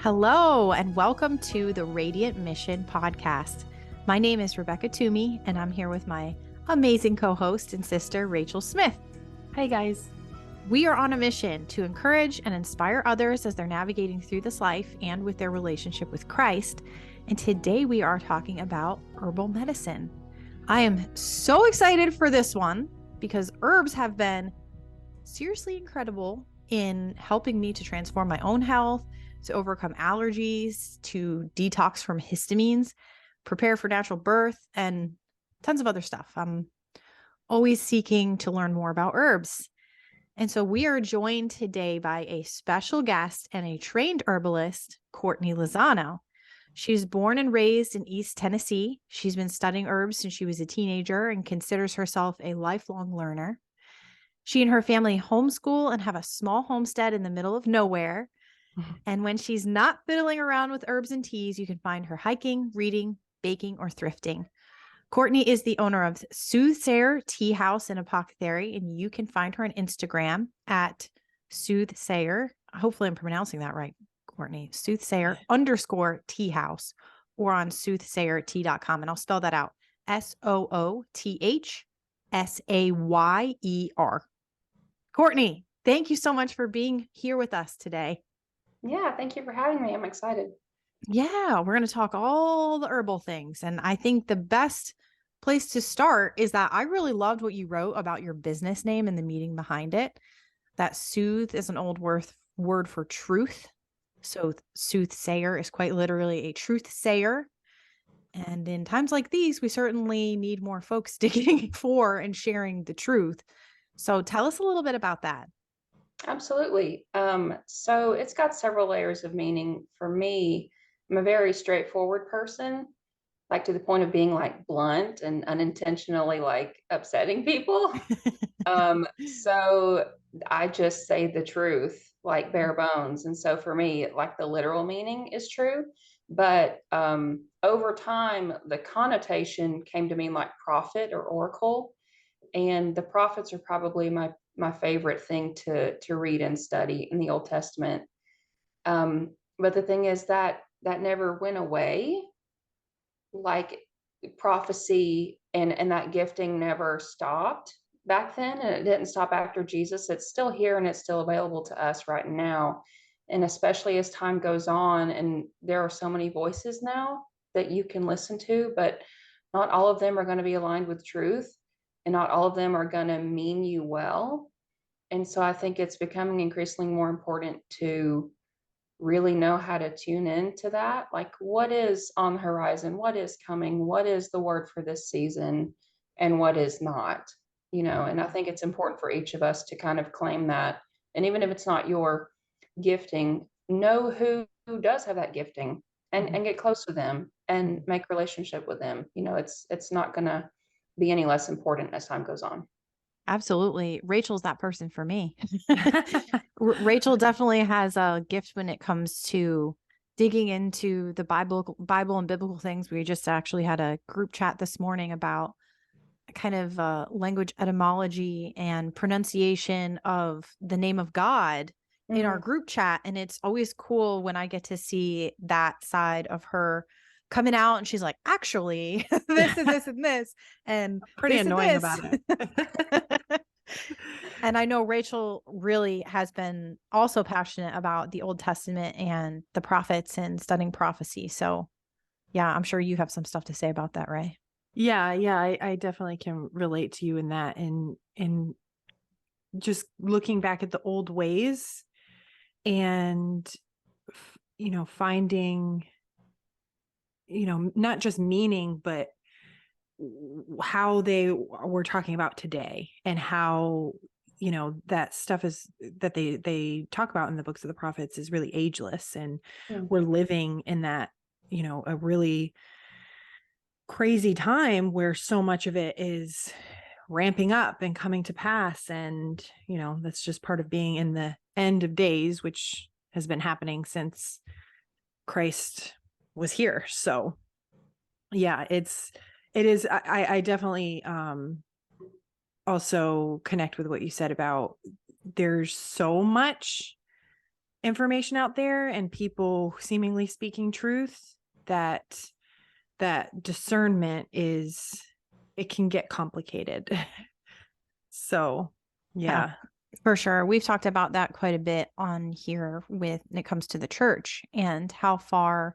Hello, and welcome to the Radiant Mission podcast. My name is Rebecca Twomey, and I'm here with my amazing co-host and sister, Rachel Smith. Hi, guys. We are on a mission to encourage and inspire others as they're navigating through this life and with their relationship with Christ. And today we are talking about herbal medicine. I am so excited for this one because herbs have been seriously incredible in helping me to transform my own health, to overcome allergies, to detox from histamines, prepare for natural birth, and tons of other stuff. I'm always seeking to learn more about herbs. And so we are joined today by a special guest and a trained herbalist, Courtney Lozano. She's born and raised in East Tennessee. She's been studying herbs since she was a teenager and considers herself a lifelong learner. She and her family homeschool and have a small homestead in the middle of nowhere. And when she's not fiddling around with herbs and teas, you can find her hiking, reading, baking, or thrifting. Courtney is the owner of Soothsayer Tea House and Apothecary, and you can find her on Instagram at Soothsayer. Hopefully I'm pronouncing that right, Courtney. Soothsayer _ Tea House, or on soothsayertea.com. And I'll spell that out. SOOTHSAYER. Courtney, thank you so much for being here with us today. Yeah, thank you for having me. I'm excited. Yeah, we're going to talk all the herbal things. And I think the best place to start is that I really loved what you wrote about your business name and the meaning behind it. That soothe is an old word for truth. So soothsayer is quite literally a truth sayer. And in times like these, we certainly need more folks digging for and sharing the truth. So tell us a little bit about that. Absolutely. So it's got several layers of meaning. For me, I'm a very straightforward person, like to the point of being like blunt and unintentionally like upsetting people. So I just say the truth, like bare bones. And so for me, like the literal meaning is true. But over time, the connotation came to mean like prophet or oracle. And the prophets are probably my favorite thing to read and study in the Old Testament. But the thing is that never went away. Like prophecy and that gifting never stopped back then, and it didn't stop after Jesus. It's still here and it's still available to us right now. And especially as time goes on, and there are so many voices now that you can listen to, but not all of them are going to be aligned with truth, and not all of them are going to mean you well. And so I think it's becoming increasingly more important to really know how to tune into that. Like, what is on the horizon? What is coming? What is the word for this season? And what is not? And I think it's important for each of us to kind of claim that. And even if it's not your gifting, know who does have that gifting and get close with them and make relationship with them. It's not going to be any less important as time goes on. Absolutely. Rachel's that person for me. Rachel definitely has a gift when it comes to digging into the Bible and biblical things. We just actually had a group chat this morning about kind of language etymology and pronunciation of the name of God in our group chat. And it's always cool when I get to see that side of her coming out and she's like, actually, this and this and this. And pretty this annoying and this. about it. And I know Rachel really has been also passionate about the Old Testament and the prophets and studying prophecy. So yeah, I'm sure you have some stuff to say about that, right? Yeah. I definitely can relate to you in that. And just looking back at the old ways and, finding, not just meaning, but how they were talking about today and how, that stuff is that they talk about in the books of the prophets is really ageless. And we're living in that, a really crazy time where so much of it is ramping up and coming to pass. And, that's just part of being in the end of days, which has been happening since Christ was here. So yeah, it is. I definitely, also connect with what you said about there's so much information out there and people seemingly speaking truth, that discernment it can get complicated. So, yeah. For sure. We've talked about that quite a bit on here when it comes to the church and how far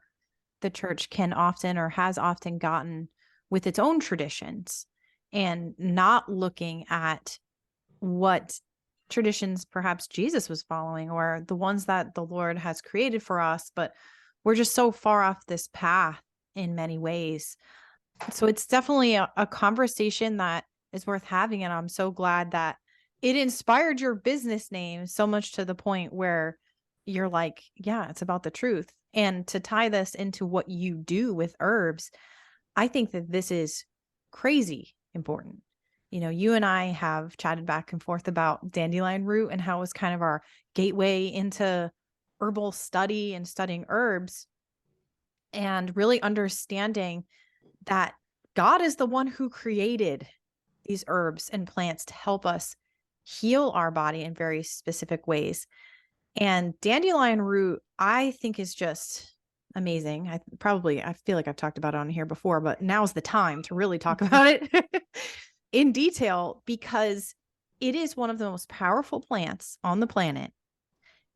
the church can often or has often gotten with its own traditions and not looking at what traditions perhaps Jesus was following or the ones that the Lord has created for us. But we're just so far off this path in many ways. So it's definitely a conversation that is worth having. And I'm so glad that it inspired your business name so much to the point where you're like, yeah, it's about the truth. And to tie this into what you do with herbs, I think that this is crazy important. You know, you and I have chatted back and forth about dandelion root and how it was kind of our gateway into herbal study and studying herbs and really understanding that God is the one who created these herbs and plants to help us heal our body in very specific ways. And dandelion root, I think, is just amazing. I feel like I've talked about it on here before, but now's the time to really talk about it in detail because it is one of the most powerful plants on the planet.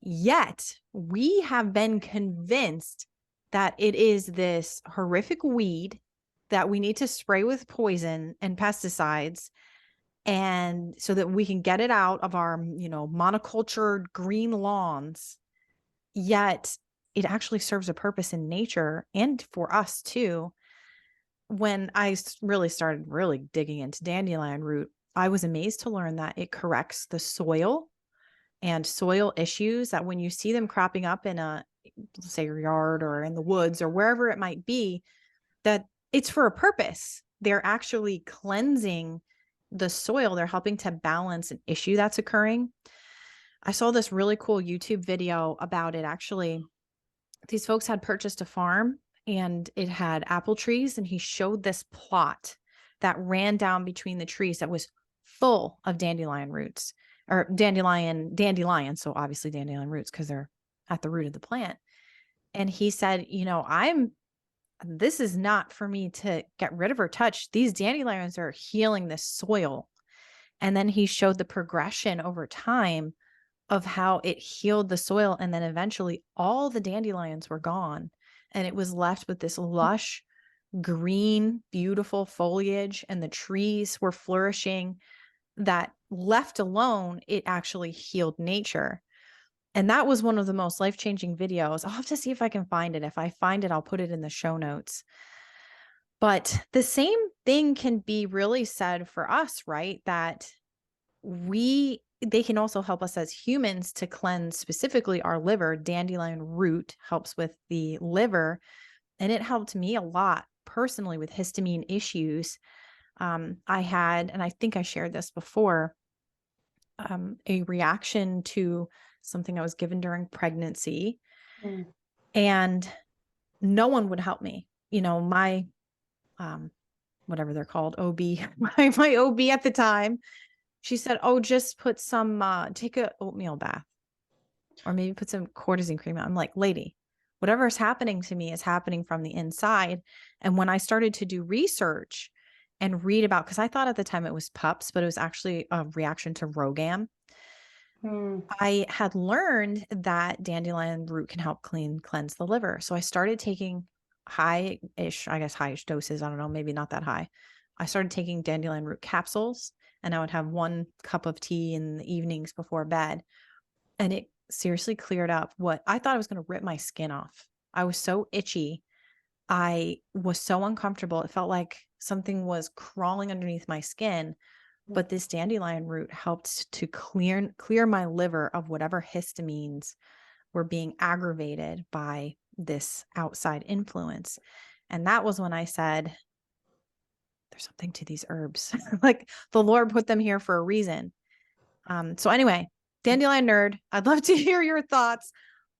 Yet we have been convinced that it is this horrific weed that we need to spray with poison and pesticides and so that we can get it out of our, monocultured green lawns. Yet it actually serves a purpose in nature and for us too. When I really started digging into dandelion root, I was amazed to learn that it corrects the soil and soil issues that when you see them cropping up in let's say your yard or in the woods or wherever it might be, that it's for a purpose. They're actually cleansing the soil. They're helping to balance an issue that's occurring. I saw this really cool YouTube video about it. Actually, these folks had purchased a farm and it had apple trees, and he showed this plot that ran down between the trees that was full of dandelion roots or dandelion. So obviously dandelion roots because they're at the root of the plant. And he said, this is not for me to get rid of or touch. These dandelions are healing this soil. And then he showed the progression over time of how it healed the soil. And then eventually all the dandelions were gone. And it was left with this lush, green, beautiful foliage. And the trees were flourishing that left alone, it actually healed nature. And that was one of the most life-changing videos. I'll have to see if I can find it. If I find it, I'll put it in the show notes. But the same thing can be really said for us, right? That they can also help us as humans to cleanse specifically our liver. Dandelion root helps with the liver. And it helped me a lot personally with histamine issues. I had, and I think I shared this before, a reaction to something I was given during pregnancy. And no one would help me. My, whatever they're called, OB, my OB at the time, she said, oh, just put some, take a oatmeal bath or maybe put some cortisone cream out. I'm like, lady, whatever is happening to me is happening from the inside. And when I started to do research and read about, because I thought at the time it was PUPS, but it was actually a reaction to Rogam. I had learned that dandelion root can help cleanse the liver. So I started taking high-ish doses. I don't know, maybe not that high. I started taking dandelion root capsules, and I would have 1 cup of tea in the evenings before bed. And it seriously cleared up what I thought I was going to rip my skin off. I was so itchy. I was so uncomfortable. It felt like something was crawling underneath my skin. But this dandelion root helped to clear my liver of whatever histamines were being aggravated by this outside influence. And that was when I said, there's something to these herbs. Like the Lord put them here for a reason. So anyway, dandelion nerd, I'd love to hear your thoughts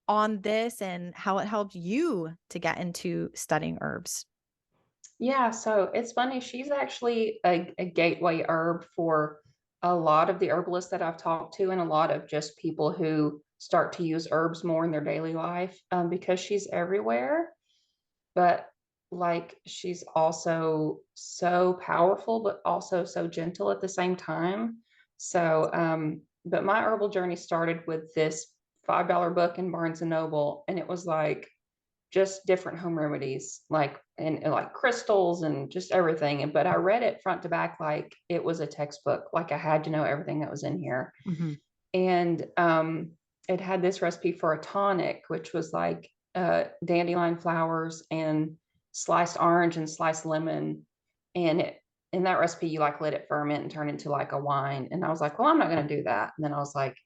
on this and how it helped you to get into studying herbs. Yeah, so it's funny. She's actually a gateway herb for a lot of the herbalists that I've talked to, and a lot of just people who start to use herbs more in their daily life, because she's everywhere, but like she's also so powerful, but also so gentle at the same time. So, but my herbal journey started with this $5 book in Barnes and Noble, and it was like just different home remedies, like and like crystals and just everything. But I read it front to back like it was a textbook. Like I had to know everything that was in here. Mm-hmm. And it had this recipe for a tonic, which was like dandelion flowers and sliced orange and sliced lemon. And in that recipe, you like let it ferment and turn into like a wine. And I was like, well, I'm not going to do that. And then I was like,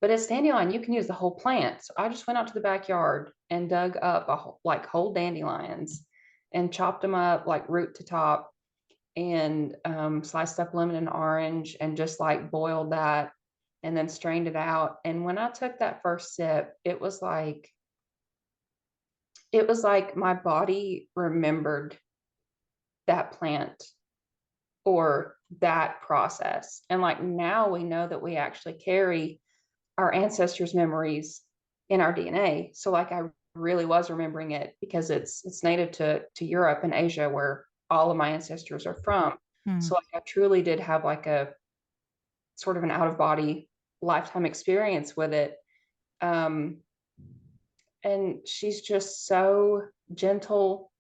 but it's dandelion, you can use the whole plant. So I just went out to the backyard and dug up like whole dandelions and chopped them up like root to top, and sliced up lemon and orange and just like boiled that and then strained it out. And when I took that first sip, it was like my body remembered that plant or that process. And like now we know that we actually carry our ancestors' memories in our DNA. So like I really was remembering it because it's native to Europe and Asia, where all of my ancestors are from. So like I truly did have like a sort of an out of body lifetime experience with it. And she's just so gentle,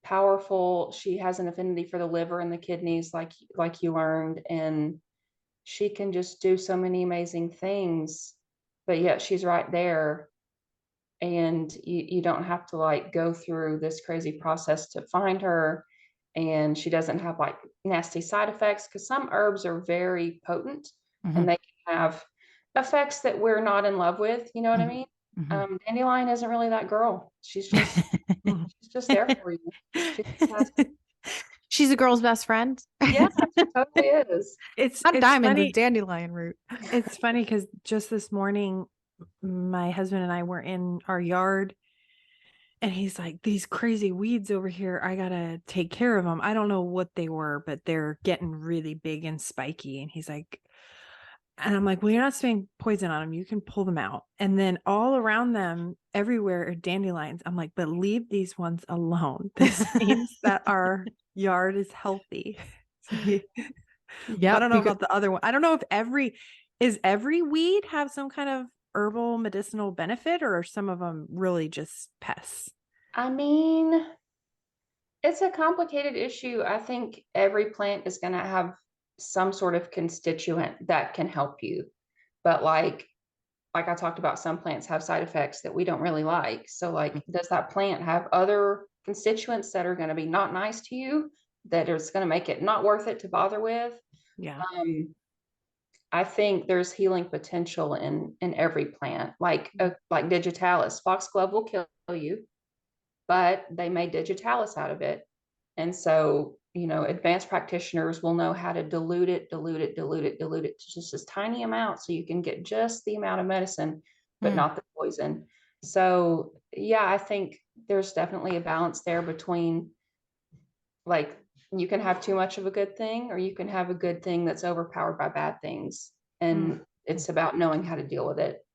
powerful. She has an affinity for the liver and the kidneys, like you learned, and she can just do so many amazing things. But yet she's right there, and you don't have to like go through this crazy process to find her. And she doesn't have like nasty side effects, because some herbs are very potent and they can have effects that we're not in love with. You know what I mean? Dandelion isn't really that girl. She's just there for you. She's a girl's best friend. Yeah, she totally is. It's diamond, funny. the dandelion root. It's funny because just this morning, my husband and I were in our yard, and he's like, these crazy weeds over here, I gotta take care of them. I don't know what they were, but they're getting really big and spiky. And he's like, and I'm like, well, you're not spraying poison on them. You can pull them out. And then all around them, everywhere are dandelions. I'm like, but leave these ones alone. This means that our yard is healthy. Yeah, I don't know about the other one. I don't know if every weed have some kind of herbal medicinal benefit, or are some of them really just pests? I mean, it's a complicated issue. I think every plant is going to have some sort of constituent that can help you. But like I talked about, some plants have side effects that we don't really like. So like, does that plant have other constituents that are going to be not nice to you, that is going to make it not worth it to bother with? Yeah. I think there's healing potential in every plant, like digitalis. Foxglove will kill you, but they made digitalis out of it. And so, advanced practitioners will know how to dilute it to just this tiny amount, so you can get just the amount of medicine, but not the poison. So yeah, I think there's definitely a balance there between, like, you can have too much of a good thing, or you can have a good thing that's overpowered by bad things. And it's about knowing how to deal with it.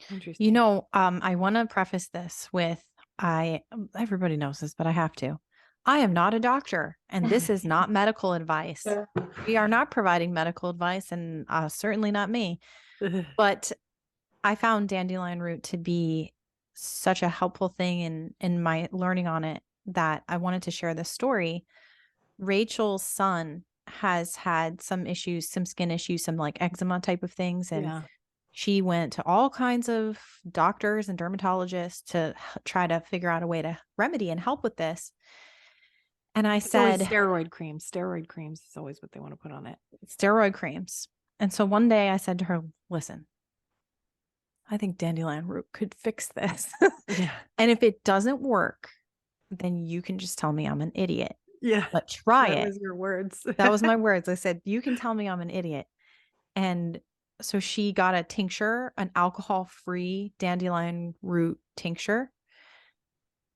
Interesting. I want to preface this with, everybody knows this, but I have to. I am not a doctor, and this is not medical advice. We are not providing medical advice, and certainly not me. But I found dandelion root to be such a helpful thing in my learning on it, that I wanted to share this story. Rachel's son has had some issues, some skin issues, some like eczema type of things. And she went to all kinds of doctors and dermatologists to try to figure out a way to remedy and help with this. And I said, steroid creams is always what they want to put on it. Steroid creams. And so one day I said to her, listen, I think dandelion root could fix this. And if it doesn't work, then you can just tell me I'm an idiot. Yeah. But try it. That was your words. That was my words. I said, you can tell me I'm an idiot. And so she got a tincture, an alcohol-free dandelion root tincture,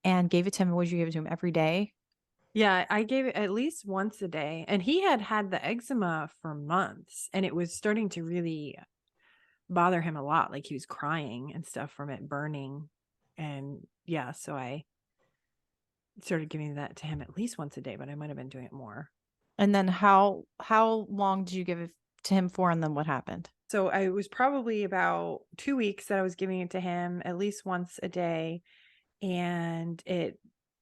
and gave it to him. Would you give it to him every day? Yeah, I gave it at least once a day. And he had the eczema for months, and it was starting to really bother him a lot. Like he was crying and stuff from it burning. And yeah, so I started giving that to him at least once a day, but I might have been doing it more. And then how long did you give it to him for? And then what happened? So I was probably about 2 weeks that I was giving it to him at least once a day, and it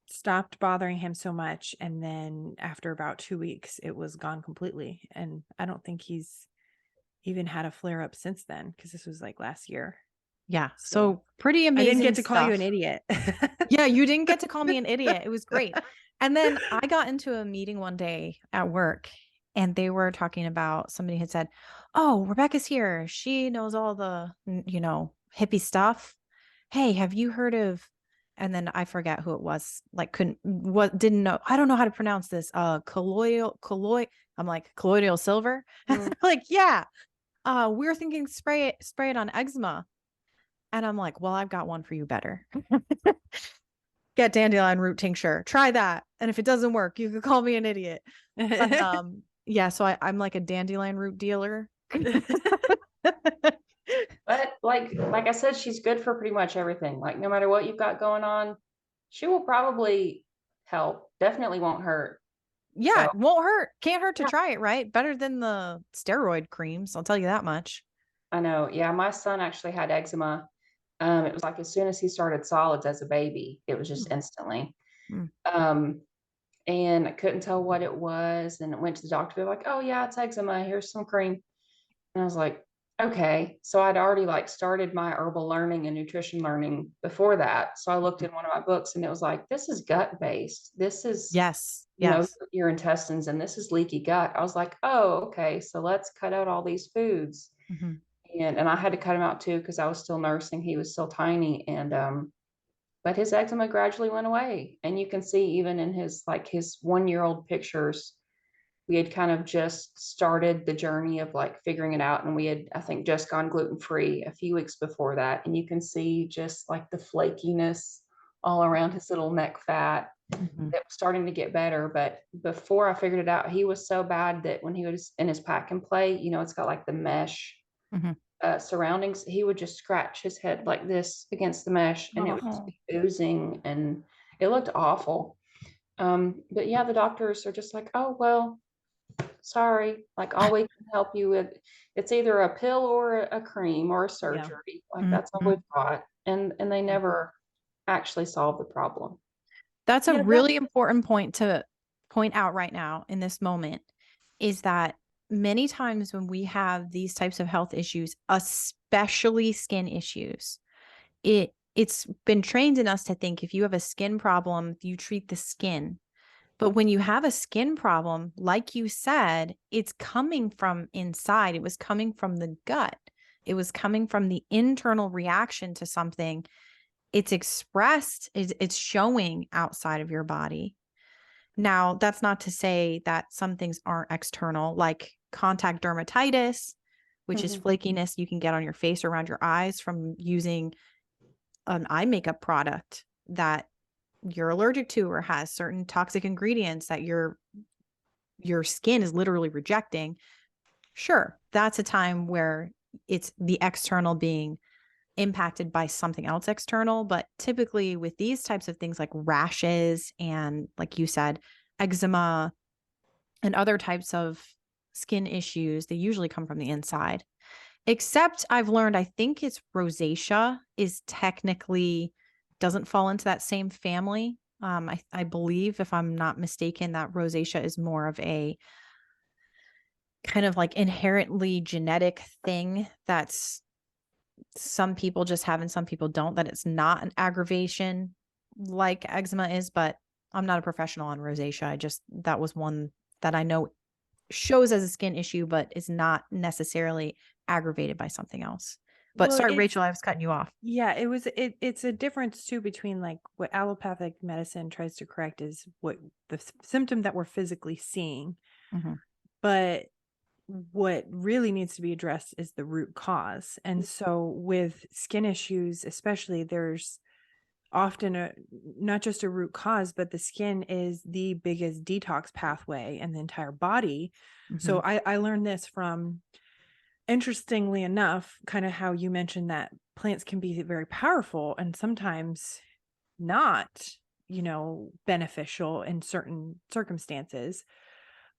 stopped bothering him so much. And then after about 2 weeks, it was gone completely. And I don't think he's even had a flare up since then, because this was like last year. Yeah. So pretty amazing. I didn't get to call you stuff. an idiot. Yeah, you didn't get to call me an idiot. It was great. And then I got into a meeting one day at work, and they were talking about, somebody had said, "Oh, Rebecca's here. She knows all the, hippie stuff. Hey, have you heard of," and then I forget who it was, like didn't know. I don't know how to pronounce this. Colloidal. I'm like, colloidal silver. Like, yeah. We're thinking spray it on eczema. And I'm like, well, I've got one for you better. Get dandelion root tincture. Try that. And if it doesn't work, you could call me an idiot. But, yeah, so I'm like a dandelion root dealer. But like I said, she's good for pretty much everything. Like no matter what you've got going on, she will probably help. Definitely won't hurt. Yeah, So, it won't hurt. Can't hurt to yeah. try it, right? Better than the steroid creams. I'll tell you that much. I know. Yeah, my son actually had eczema. It was like as soon as he started solids as a baby, it was just instantly. Mm. And I couldn't tell what it was. And it went to the doctor. They're like, "Oh yeah, it's eczema. Here's some cream." And I was like, okay. So I'd already like started my herbal learning and nutrition learning before that. So I looked in one of my books and it was like, this is gut based. This is, Yes. you know, Yes. your intestines, and this is leaky gut. I was like, oh, okay. So let's cut out all these foods. Mm-hmm. And I had to cut him out too, because I was still nursing. He was still tiny. But his eczema gradually went away. And you can see even in his 1-year-old pictures, we had kind of just started the journey of like figuring it out. And we had, I think, just gone gluten-free a few weeks before that. And you can see just like the flakiness all around his little neck fat. Mm-hmm. That was starting to get better. But before I figured it out, he was so bad that when he was in his pack and play, it's got like the mesh surroundings, he would just scratch his head like this against the mesh, and it would just be oozing, and it looked awful. But yeah, the doctors are just like, oh, well, sorry, like all we can help you with, it's either a pill or a cream or a surgery. Like that's all we've got. And they never actually solve the problem. That's a really important point to point out right now in this moment, is that many times when we have these types of health issues, especially skin issues, it's been trained in us to think if you have a skin problem, you treat the skin. But when you have a skin problem, like you said, it's coming from inside. It was coming from the gut. It was coming from the internal reaction to something. It's expressed, it's showing outside of your body. Now, that's not to say that some things aren't external, like contact dermatitis, which is flakiness you can get on your face or around your eyes from using an eye makeup product that you're allergic to or has certain toxic ingredients that your skin is literally rejecting. Sure, that's a time where it's the external being impacted by something else external. But typically with these types of things like rashes and, like you said, eczema and other types of skin issues, they usually come from the inside. Except I've learned, I think it's rosacea is technically doesn't fall into that same family. I believe, if I'm not mistaken, that rosacea is more of a kind of like inherently genetic thing that's some people just have and some people don't, that it's not an aggravation like eczema is. But I'm not a professional on rosacea. That was one that I know shows as a skin issue, but is not necessarily aggravated by something else. But sorry, Rachel, I was cutting you off. Yeah, it's a difference too between like what allopathic medicine tries to correct is what the symptom that we're physically seeing. But what really needs to be addressed is the root cause. And so with skin issues, especially, there's often not just a root cause, but the skin is the biggest detox pathway in the entire body. So I learned this from interestingly enough, kind of how you mentioned that plants can be very powerful and sometimes not, beneficial in certain circumstances.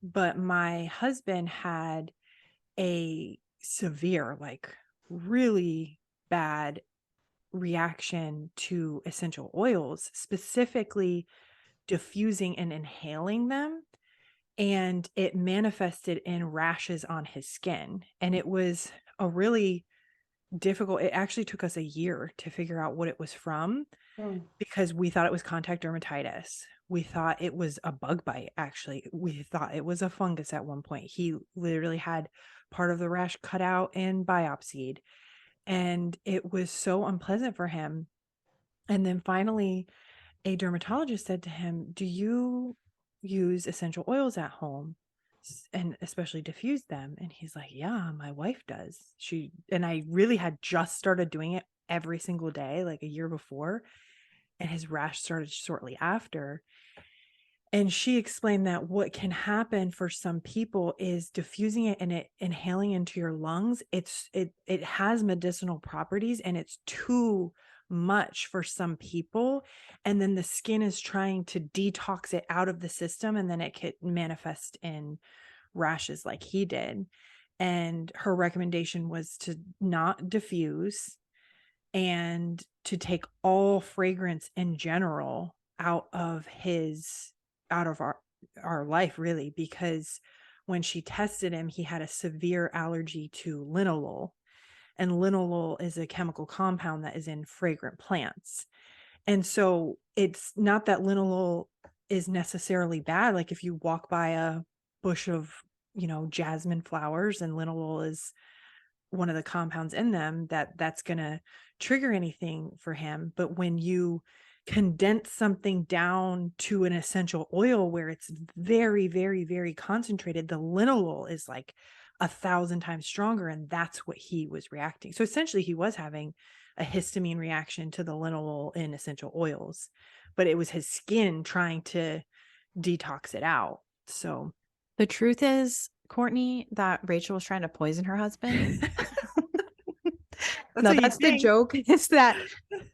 But my husband had a severe, like really bad reaction to essential oils, specifically diffusing and inhaling them. And it manifested in rashes on his skin. And it was a really difficult, it actually took us a year to figure out what it was from Mm. because we thought it was contact dermatitis. We thought it was a bug bite, actually. We thought it was a fungus at one point. He literally had part of the rash cut out and biopsied. And it was so unpleasant for him. And then finally, a dermatologist said to him, "Do you use essential oils at home and especially diffuse them?" And he's like, "Yeah, my wife does." And I really had just started doing it every single day, like a year before. And his rash started shortly after. And she explained that what can happen for some people is diffusing it and it inhaling into your lungs. It has medicinal properties and it's too much for some people. And then the skin is trying to detox it out of the system, and then it could manifest in rashes like he did. And her recommendation was to not diffuse and to take all fragrance in general out of our life, really, because when she tested him, he had a severe allergy to linalool, and linalool is a chemical compound that is in fragrant plants. And so it's not that linalool is necessarily bad. Like if you walk by a bush of, jasmine flowers and linalool is one of the compounds in them, that's going to trigger anything for him. But when you condense something down to an essential oil where it's very, very, very concentrated, the linalool is like 1,000 times stronger. And that's what he was reacting. So essentially he was having a histamine reaction to the linalool in essential oils, but it was his skin trying to detox it out. So The truth is, Courtney, that Rachel was trying to poison her husband. No, that's the joke, is that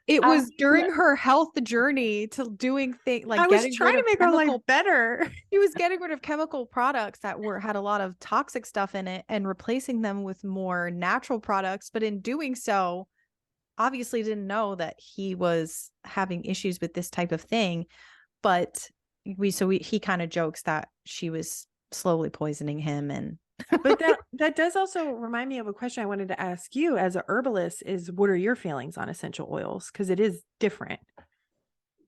it was during her health journey to doing things like I was getting trying rid to of make her life better. She was getting rid of chemical products that had a lot of toxic stuff in it and replacing them with more natural products. But in doing so, obviously didn't know that he was having issues with this type of thing. But he kind of jokes that she was slowly poisoning him. And But that does also remind me of a question I wanted to ask you as a herbalist is, what are your feelings on essential oils? Because it is different.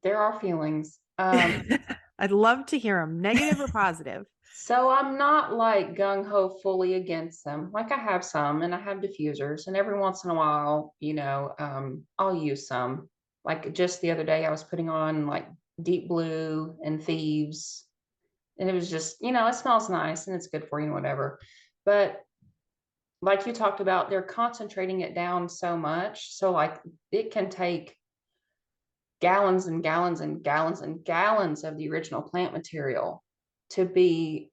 There are feelings. I'd love to hear them, negative or positive. So I'm not like gung ho fully against them. Like I have some and I have diffusers, and every once in a while, I'll use some. Like just the other day, I was putting on like Deep Blue and Thieves, and it was just, it smells nice and it's good for you and whatever. But like you talked about, they're concentrating it down so much. So like it can take gallons and gallons and gallons and gallons of the original plant material to be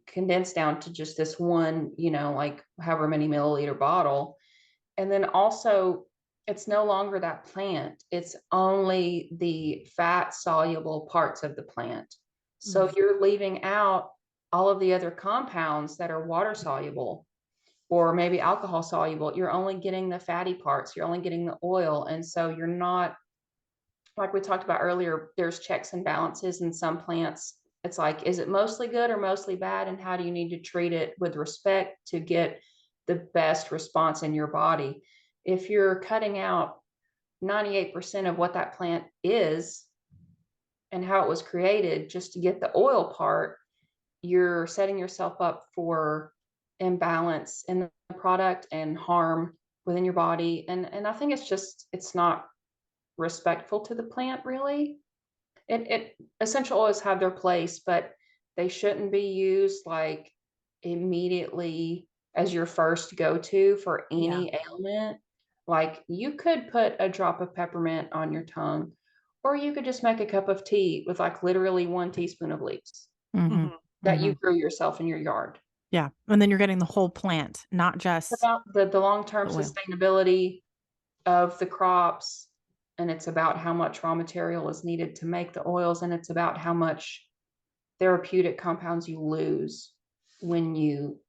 condensed down to just this one, like however many milliliter bottle. And then also, it's no longer that plant, it's only the fat soluble parts of the plant. So you're leaving out all of the other compounds that are water soluble or maybe alcohol soluble. You're only getting the fatty parts, you're only getting the oil. And so you're not, like we talked about earlier, there's checks and balances in some plants. It's like, is it mostly good or mostly bad? And how do you need to treat it with respect to get the best response in your body? If you're cutting out 98% of what that plant is and how it was created just to get the oil part, you're setting yourself up for imbalance in the product and harm within your body. And I think it's not respectful to the plant, really. It essential oils have their place, but they shouldn't be used like immediately as your first go-to for any ailment. Like you could put a drop of peppermint on your tongue, or you could just make a cup of tea with like literally 1 teaspoon of leaves that you grew yourself in your yard. Yeah. And then you're getting the whole plant, not just About the long-term the oil. sustainability of the crops, and it's about how much raw material is needed to make the oils, and it's about how much therapeutic compounds you lose when you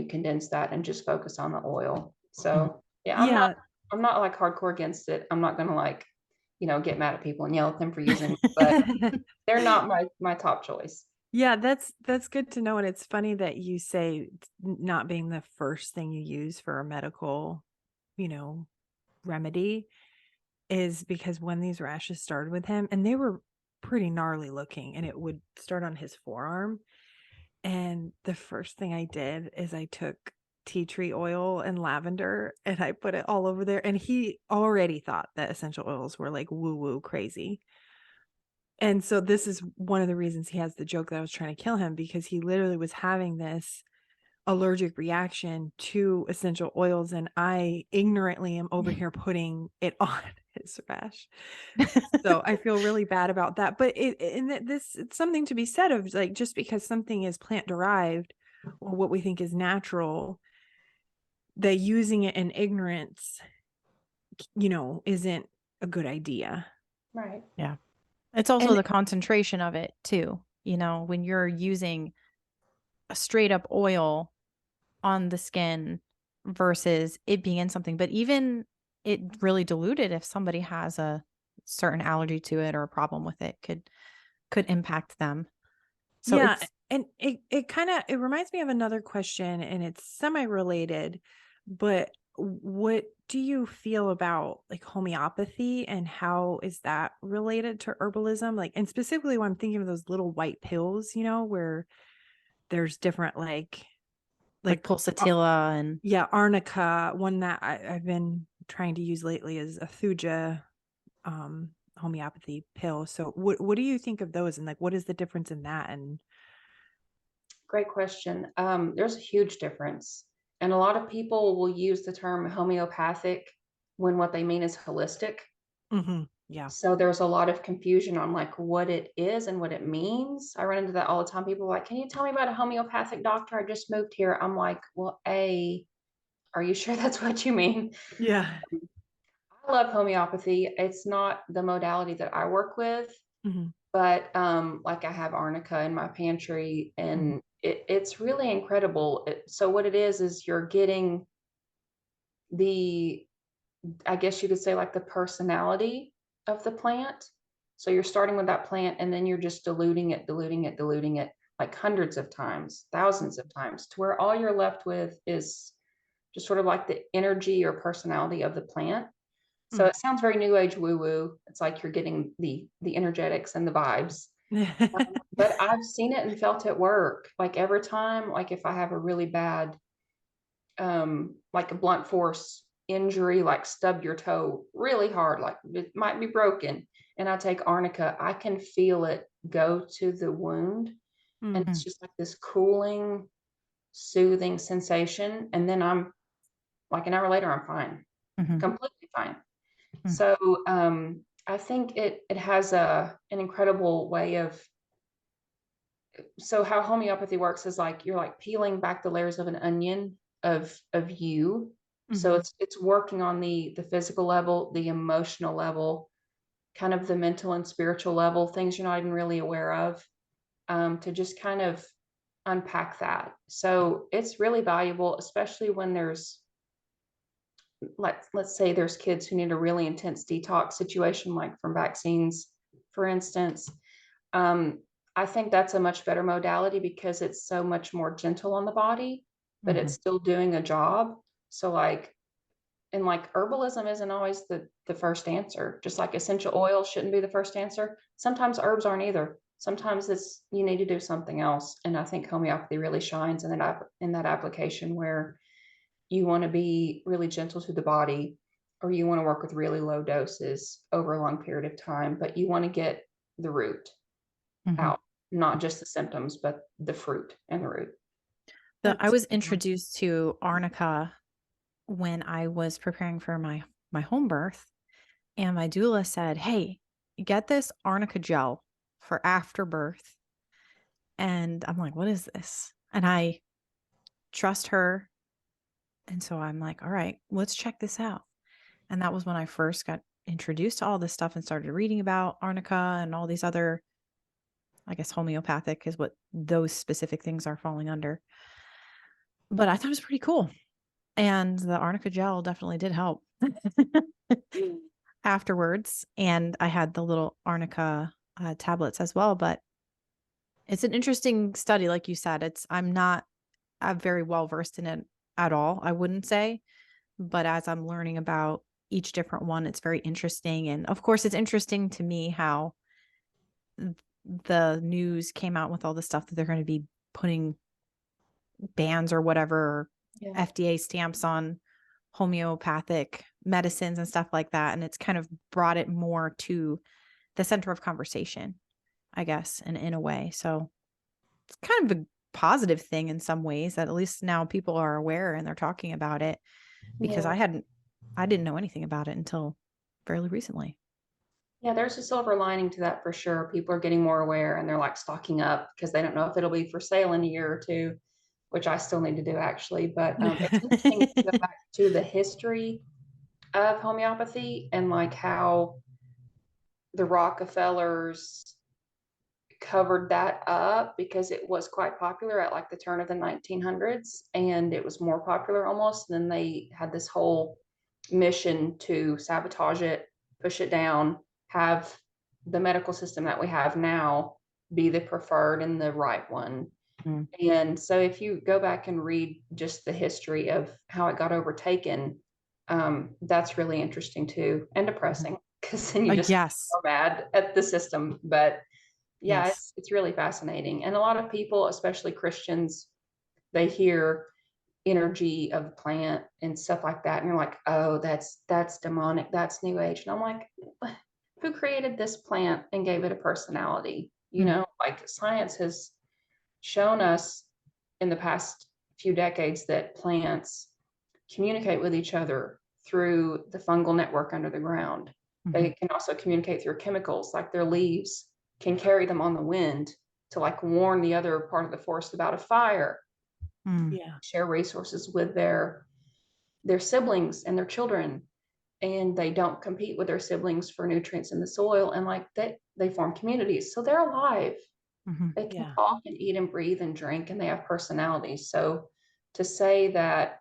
condense that and just focus on the oil. So yeah, Yeah. I'm not like hardcore against it. I'm not gonna like, get mad at people and yell at them for using it, but they're not my top choice. Yeah, that's good to know. And it's funny that you say not being the first thing you use for a medical, remedy, is because when these rashes started with him, and they were pretty gnarly looking, and it would start on his forearm. And the first thing I did is I took tea tree oil and lavender and I put it all over there. And he already thought that essential oils were like woo woo crazy. And so this is one of the reasons he has the joke that I was trying to kill him, because he literally was having this allergic reaction to essential oils, and I ignorantly am over here putting it on his rash. So I feel really bad about that. But it's something to be said of, like, just because something is plant derived or what we think is natural, that using it in ignorance, isn't a good idea. Right. Yeah. It's also And the concentration of it too. When you're using a straight up oil on the skin versus it being in something, but even it really diluted, if somebody has a certain allergy to it or a problem with it, could impact them. So yeah, it's and it reminds me of another question, and it's semi-related, but what do you feel about like homeopathy, and how is that related to herbalism? Like, and specifically when I'm thinking of those little white pills, where there's different like pulsatilla and yeah, arnica. One that I've been trying to use lately is a thuja homeopathy pill. So what do you think of those, and like what is the difference in that? And Great question. There's a huge difference. And a lot of people will use the term homeopathic when what they mean is holistic. yeah. So there's a lot of confusion on like what it is and what it means. I run into that all the time. People are like, can you tell me about a homeopathic doctor? I just moved here. I'm like, well, are you sure that's what you mean? Yeah. I love homeopathy. It's not the modality that I work with, Mhm. but like I have arnica in my pantry, and it's really incredible. So what it is you're getting the, I guess you could say, like the personality of the plant. So you're starting with that plant and then you're just diluting it, diluting it, diluting it like hundreds of times, thousands of times, to where all you're left with is just sort of like the energy or personality of the plant. So it sounds very new age woo woo. It's like you're getting the energetics and the vibes. But I've seen it and felt it work. Like every time, like if I have a really bad like a blunt force injury, like stub your toe really hard, like it might be broken, and I take arnica, I can feel it go to the wound, and it's just like this cooling, soothing sensation, and then I'm like an hour later I'm fine, completely fine. So I think it has an incredible way of, so how homeopathy works is like you're like peeling back the layers of an onion of you. So it's working on the physical level, the emotional level, kind of the mental and spiritual level, things you're not even really aware of, to just kind of unpack that. So it's really valuable, especially when there's, let's say there's kids who need a really intense detox situation, like from vaccines, for instance. Um, I think that's a much better modality because it's so much more gentle on the body, but it's still doing a job. So like, and like herbalism isn't always the first answer. Just like essential oil shouldn't be the first answer. Sometimes herbs aren't either. Sometimes it's you need to do something else. And I think homeopathy really shines in that application where you want to be really gentle to the body, or you want to work with really low doses over a long period of time, but you want to get the root out, not just the symptoms, but the fruit and the root. I was introduced to arnica when I was preparing for my home birth, and my doula said, "Hey, get this arnica gel for after birth." And I'm like, "What is this?" And I trust her. And so I'm like, all right, let's check this out. And that was when I first got introduced to all this stuff and started reading about arnica and all these other, I guess homeopathic is what those specific things are falling under. But I thought it was pretty cool. And the arnica gel definitely did help afterwards. And I had the little arnica tablets as well. But it's an interesting study, like you said. I'm not very well versed in it at all, I wouldn't say. But as I'm learning about each different one, it's very interesting. And of course, it's interesting to me how the news came out with all the stuff that they're going to be putting bans or whatever, FDA stamps on homeopathic medicines and stuff like that. And it's kind of brought it more to the center of conversation, I guess, in a way. So it's kind of a positive thing in some ways that at least now people are aware and they're talking about it, because I didn't know anything about it until fairly recently. Yeah, there's a silver lining to that for sure. People are getting more aware and they're like stocking up because they don't know if it'll be for sale in a year or two, which I still need to do actually. But it's interesting to go back to the history of homeopathy and like how the Rockefellers covered that up because it was quite popular at like the turn of the 1900s, and it was more popular almost. And then they had this whole mission to sabotage it, push it down, have the medical system that we have now be the preferred and the right one. Mm. And so if you go back and read just the history of how it got overtaken, that's really interesting too, and depressing, because then you just Yes. so mad at the system. But yeah, Yes. it's really fascinating. And a lot of people, especially Christians, they hear energy of the plant and stuff like that, and you're like, oh, that's demonic, that's new age. And I'm like, who created this plant and gave it a personality? Like science has shown us in the past few decades that plants communicate with each other through the fungal network under the ground. They can also communicate through chemicals, like their leaves can carry them on the wind to like warn the other part of the forest about a fire. Yeah. Share resources with their siblings and their children, and they don't compete with their siblings for nutrients in the soil, and like they form communities, so they're alive. They can Yeah. talk and eat and breathe and drink, and they have personalities. So to say that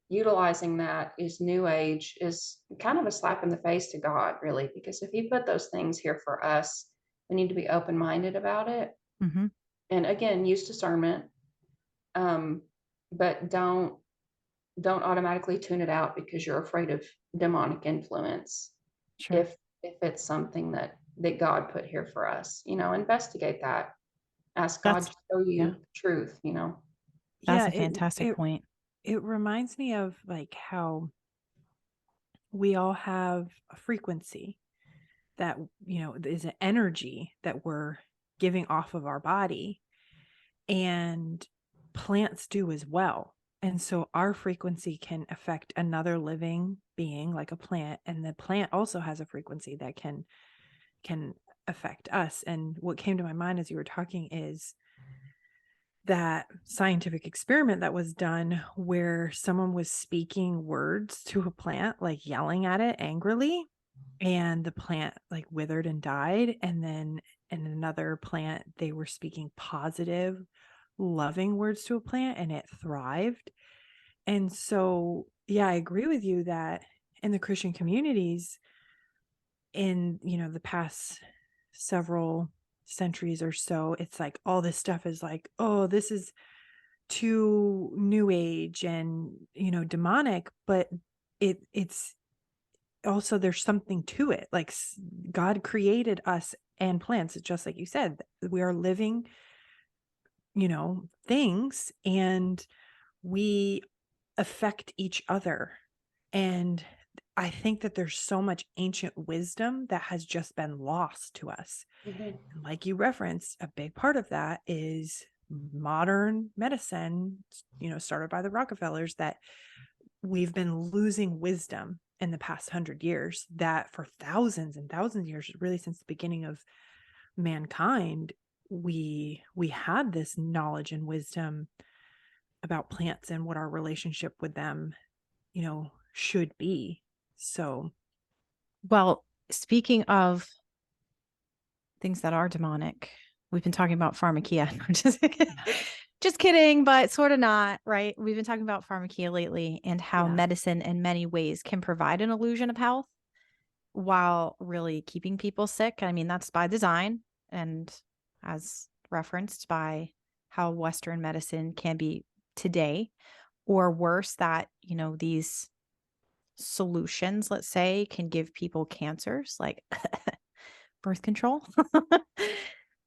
utilizing that is new age is kind of a slap in the face to God, really, because if he put those things here for us, we need to be open-minded about it. Mm-hmm. And again, use discernment, but don't automatically tune it out because you're afraid of demonic influence. Sure. If it's something that God put here for us, investigate that. Ask God That's to show you yeah. the truth. That's Yeah, a fantastic point. it reminds me of like how we all have a frequency that, is an energy that we're giving off of our body, and plants do as well. And so our frequency can affect another living being like a plant, and the plant also has a frequency that can affect us. And what came to my mind as you were talking is that scientific experiment that was done where someone was speaking words to a plant, like yelling at it angrily, and the plant like withered and died. And then in another plant, they were speaking positive, loving words to a plant, and it thrived. And so, yeah, I agree with you that in the Christian communities in, the past several centuries or so, it's like all this stuff is like, oh, this is too new age and, demonic, but it's also, there's something to it. Like God created us and plants, just like you said, we are living, things, and we affect each other. And I think that there's so much ancient wisdom that has just been lost to us. Mhm. Like you referenced, a big part of that is modern medicine, started by the Rockefellers, that we've been losing wisdom in the past 100 years, that for thousands and thousands of years, really since the beginning of mankind, we had this knowledge and wisdom about plants and what our relationship with them, should be. So, Well, speaking of things that are demonic, we've been talking about pharmakia. Just kidding, but sort of not, right? We've been talking about pharmakia lately and how medicine in many ways can provide an illusion of health while really keeping people sick. I mean, that's by design, and as referenced by how Western medicine can be today, or worse, that, these solutions, let's say, can give people cancers like birth control.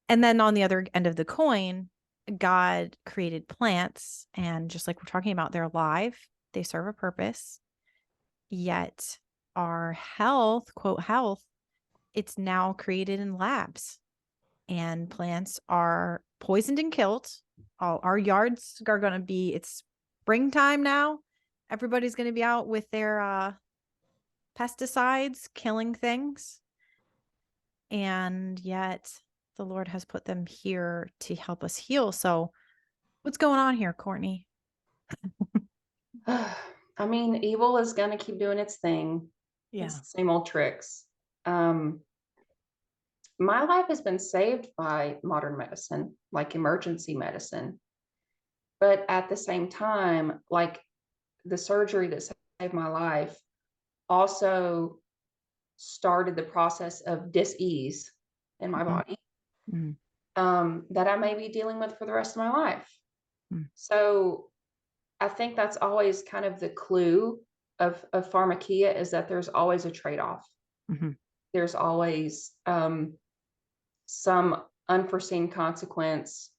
And then on the other end of the coin, God created plants, and just like we're talking about, they're alive, they serve a purpose. Yet our health, quote health, it's now created in labs, and plants are poisoned and killed. All our yards are going to be, it's springtime now. Everybody's going to be out with their pesticides, killing things. And yet the Lord has put them here to help us heal. So what's going on here, Courtney? I mean, evil is going to keep doing its thing. yeah. It's the same old tricks. My life has been saved by modern medicine, like emergency medicine. But at the same time, like the surgery that saved my life also started the process of dis-ease in my body that I may be dealing with for the rest of my life. So I think that's always kind of the clue of pharmakia, is that there's always a trade-off. There's always some unforeseen consequence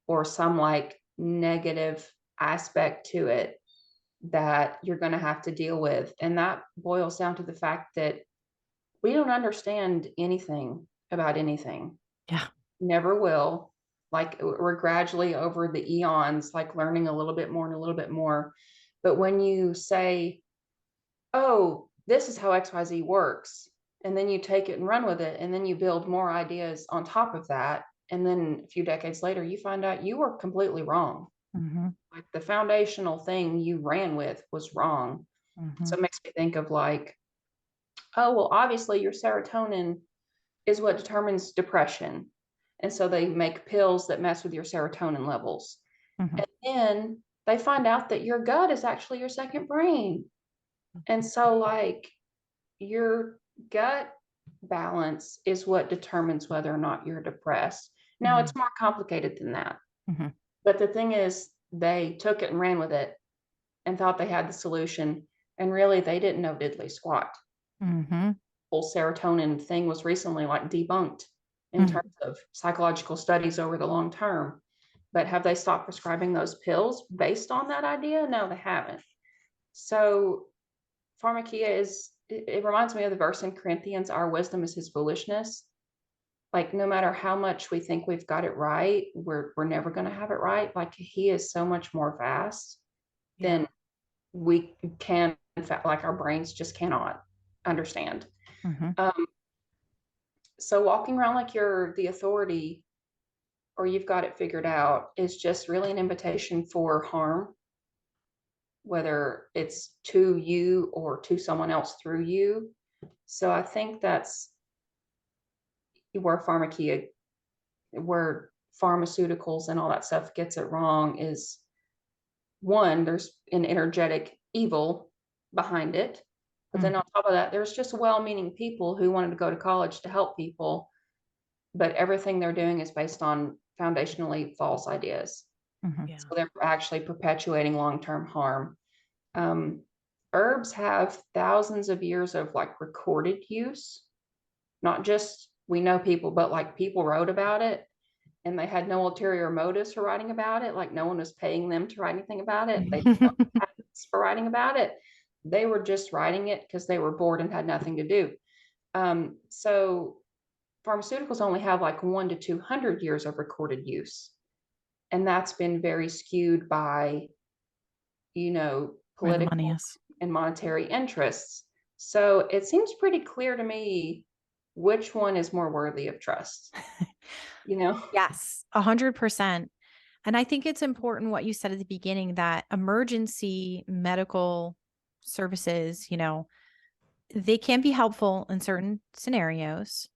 or some like negative aspect to it that you're going to have to deal with. And that boils down to the fact that we don't understand anything about anything. Yeah. Never will. Like we're gradually over the eons, like learning a little bit more and a little bit more. But when you say, oh, this is how XYZ works, and then you take it and run with it, and then you build more ideas on top of that, and then a few decades later, you find out you were completely wrong. Like the foundational thing you ran with was wrong. So it makes me think of like, oh, well, obviously your serotonin is what determines depression. And so they make pills that mess with your serotonin levels. And then they find out that your gut is actually your second brain. And so like your gut balance is what determines whether or not you're depressed. Now it's more complicated than that. But the thing is, they took it and ran with it and thought they had the solution. And really they didn't know diddly squat. Whole serotonin thing was recently like debunked in terms of psychological studies over the long term. But have they stopped prescribing those pills based on that idea? No, they haven't. So pharmakia is, it reminds me of the verse in Corinthians, our wisdom is his foolishness. Like no matter how much we think we've got it right, we're never going to have it right. Like he is so much more vast than we can, in fact, like our brains just cannot understand. So walking around like you're the authority or you've got it figured out is just really an invitation for harm, whether it's to you or to someone else through you. So I think that's where pharmakia, where pharmaceuticals and all that stuff gets it wrong, is one, there's an energetic evil behind it. But then on top of that, there's just well-meaning people who wanted to go to college to help people, but everything they're doing is based on foundationally false ideas. So they're actually perpetuating long-term harm. Herbs have thousands of years of like recorded use, not just we know people, but like people wrote about it and they had no ulterior motives for writing about it. Like no one was paying them to write anything about it. They didn't have patents for writing about it. They were just writing it because they were bored and had nothing to do. So pharmaceuticals only have like 100 to 200 years of recorded use. And that's been very skewed by, political and monetary interests. So it seems pretty clear to me which one is more worthy of trust, Yes, 100%. And I think it's important what you said at the beginning, that emergency medical services, they can be helpful in certain scenarios.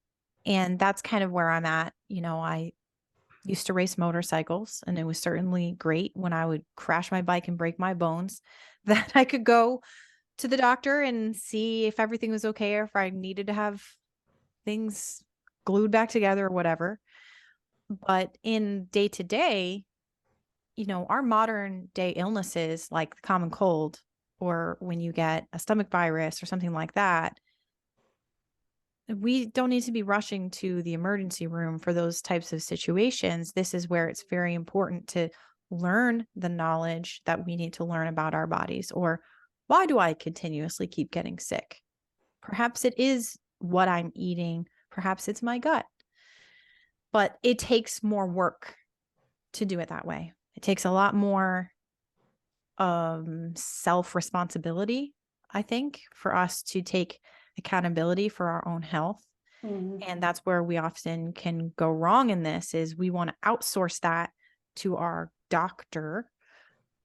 And that's kind of where I'm at. I used to race motorcycles, and it was certainly great when I would crash my bike and break my bones that I could go to the doctor and see if everything was okay, or if I needed to have things glued back together or whatever. But in day to day, our modern day illnesses like the common cold, or when you get a stomach virus or something like that, we don't need to be rushing to the emergency room for those types of situations. This is where it's very important to learn the knowledge that we need to learn about our bodies. Or, why do I continuously keep getting sick? Perhaps it is what I'm eating. Perhaps it's my gut. But it takes more work to do it that way. It takes a lot more self-responsibility, I think, for us to take accountability for our own health. Mhm. And that's where we often can go wrong in this, is we want to outsource that to our doctor.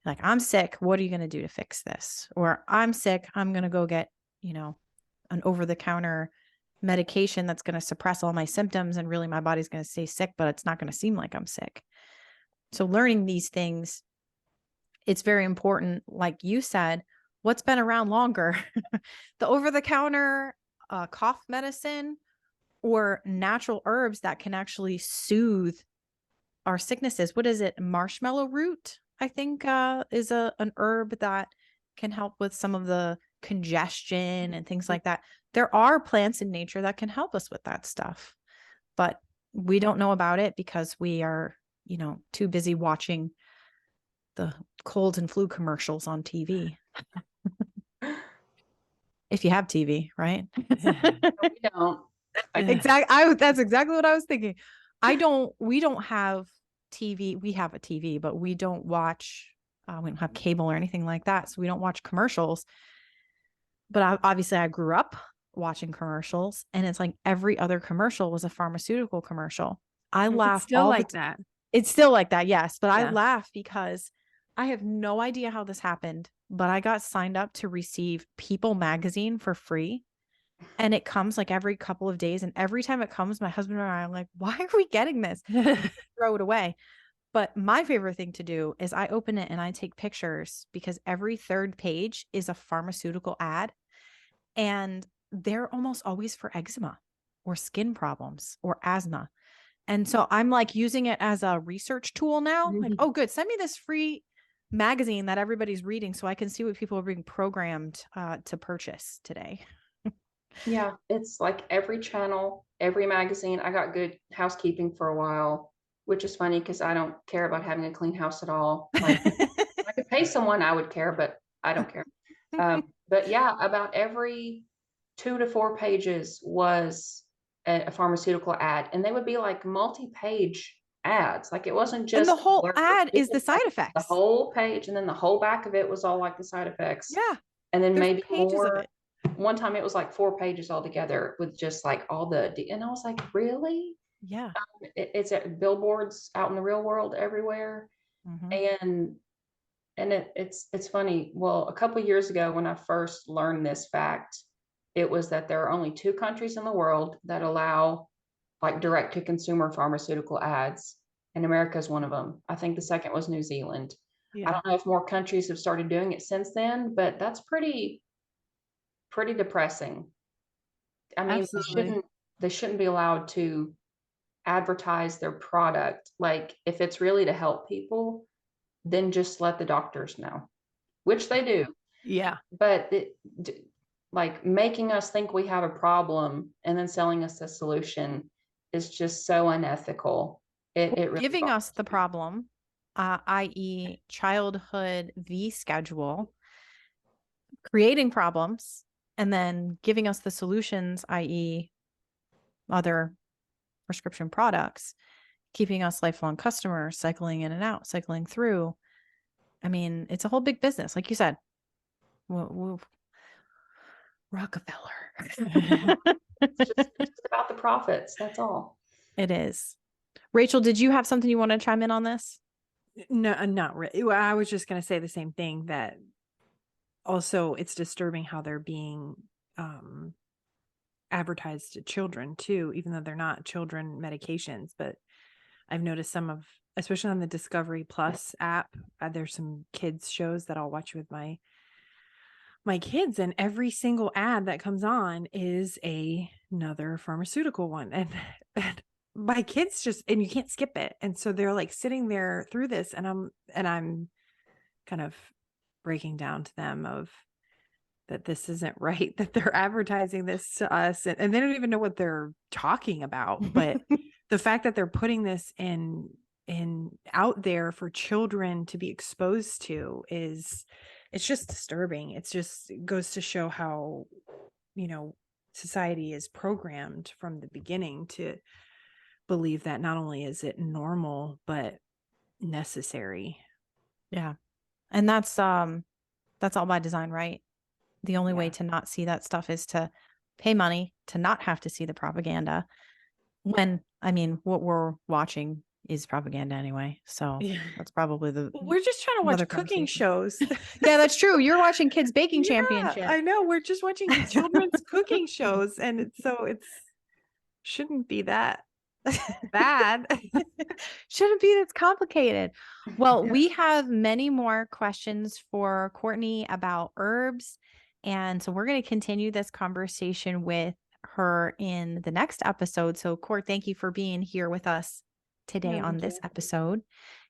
Like, I'm sick. What are you going to do to fix this? Or, I'm sick. I'm going to go get, an over-the-counter medication that's going to suppress all my symptoms. And really my body's going to stay sick, but it's not going to seem like I'm sick. So learning these things, it's very important. Like you said, what's been around longer, the over-the-counter cough medicine, or natural herbs that can actually soothe our sicknesses. What is it? Marshmallow root, I think, is an herb that can help with some of the congestion and things like that. There are plants in nature that can help us with that stuff, but we don't know about it because we are, too busy watching the cold and flu commercials on TV. If you have TV, right? No, we don't. Exactly. That's exactly what I was thinking. We don't have TV. We have a TV, but we don't watch, we don't have cable or anything like that. So we don't watch commercials. But obviously I grew up watching commercials, and it's like every other commercial was a pharmaceutical commercial. I laugh It's still all like the that. It's still like that. Yes. But I Yeah. laugh because I have no idea how this happened, but I got signed up to receive People magazine for free. And it comes like every couple of days. And every time it comes, my husband and I are like, why are we getting this? Throw it away. But my favorite thing to do is I open it and I take pictures, because every third page is a pharmaceutical ad. And they're almost always for eczema or skin problems or asthma. And so I'm like using it as a research tool now. Like, oh, good. Send me this free magazine that everybody's reading so I can see what people are being programmed to purchase today. Yeah, it's like every channel, every magazine. I got good housekeeping for a while, which is funny because I don't care about having a clean house at all. Like, if I could pay someone, I would care, but I don't care. But yeah, about every 2 to 4 pages was a pharmaceutical ad, and they would be like multi-page ads. Like, it wasn't And just the a whole blurb. ad It is the was side like the effects. whole page, and then the whole back of it was all like the side effects. Yeah. And then There's maybe pages of more. it. One time it was like 4 pages altogether with just like all and I was like, really? Yeah. It's at billboards out in the real world everywhere. Mhm. And it's funny. Well, a couple of years ago when I first learned this fact, it was that there are only 2 countries in the world that allow like direct to consumer pharmaceutical ads, and America is one of them. I think the second was New Zealand. I Yeah. don't know if more countries have started doing it since then, but that's pretty depressing. I mean, Absolutely. they shouldn't be allowed to advertise their product. Like, if it's really to help people, then just let the doctors know, which they do. Yeah. But like, making us think we have a problem and then selling us a solution is just so unethical. It really Giving us bothers the me. problem, i.e., childhood V schedule, creating problems, and then giving us the solutions, i.e., other prescription products, keeping us lifelong customers, cycling in and out, cycling through. I mean, it's a whole big business. Like you said, Rockefeller. It's just about the profits. That's all. It is. Rachel, did you have something you want to chime in on this? No, not really. Well, I was just going to say the same thing, that also it's disturbing how they're being advertised to children too, even though they're not children medications. But I've noticed some of, especially on the Discovery Plus app, there's some kids shows that I'll watch with my kids, and every single ad that comes on is another pharmaceutical one. And my kids just, and you can't skip it. And so they're like sitting there through this, and I'm kind of breaking down to them of that this isn't right, that they're advertising this to us, and they don't even know what they're talking about. But the fact that they're putting this in out there for children to be exposed to it's just disturbing. It goes to show how, society is programmed from the beginning to believe that not only is it normal, but necessary. Yeah. And that's all by design, right? The only way to not see that stuff is to pay money to not have to see the propaganda, when, I mean, what we're watching is propaganda anyway. So that's probably we're just trying to watch cooking shows. Yeah, that's true. You're watching kids baking championship. I know. We're just watching children's cooking shows. And it shouldn't be that bad. Shouldn't be that's complicated. Well, we have many more questions for Courtney about herbs. And so we're going to continue this conversation with her in the next episode. So Court, thank you for being here with us today on this episode.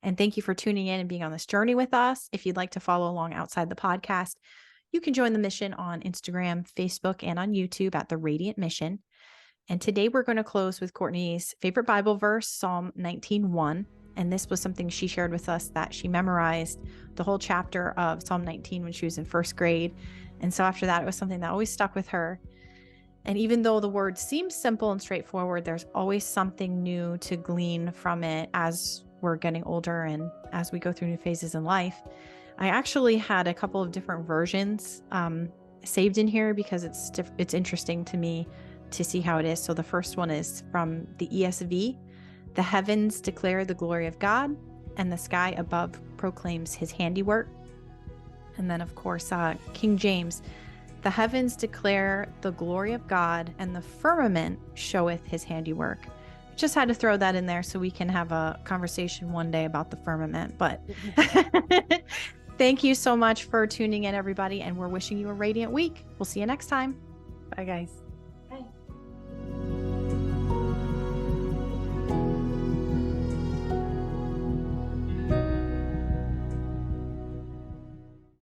And thank you for tuning in and being on this journey with us. If you'd like to follow along outside the podcast, you can join the mission on Instagram, Facebook, and on YouTube at The Radiant Mission. And today we're going to close with Courtney's favorite Bible verse, Psalm 19:1. And this was something she shared with us, that she memorized the whole chapter of Psalm 19 when she was in first grade. And so after that, it was something that always stuck with her. And even though the word seems simple and straightforward, there's always something new to glean from it as we're getting older and as we go through new phases in life. I actually had a couple of different versions saved in here because it's interesting to me to see how it is. So the first one is from the ESV. The heavens declare the glory of God, and the sky above proclaims his handiwork. And then, of course, King James. The heavens declare the glory of God, and the firmament showeth his handiwork. Just had to throw that in there so we can have a conversation one day about the firmament. But thank you so much for tuning in, everybody, and we're wishing you a radiant week. We'll see you next time. Bye, guys.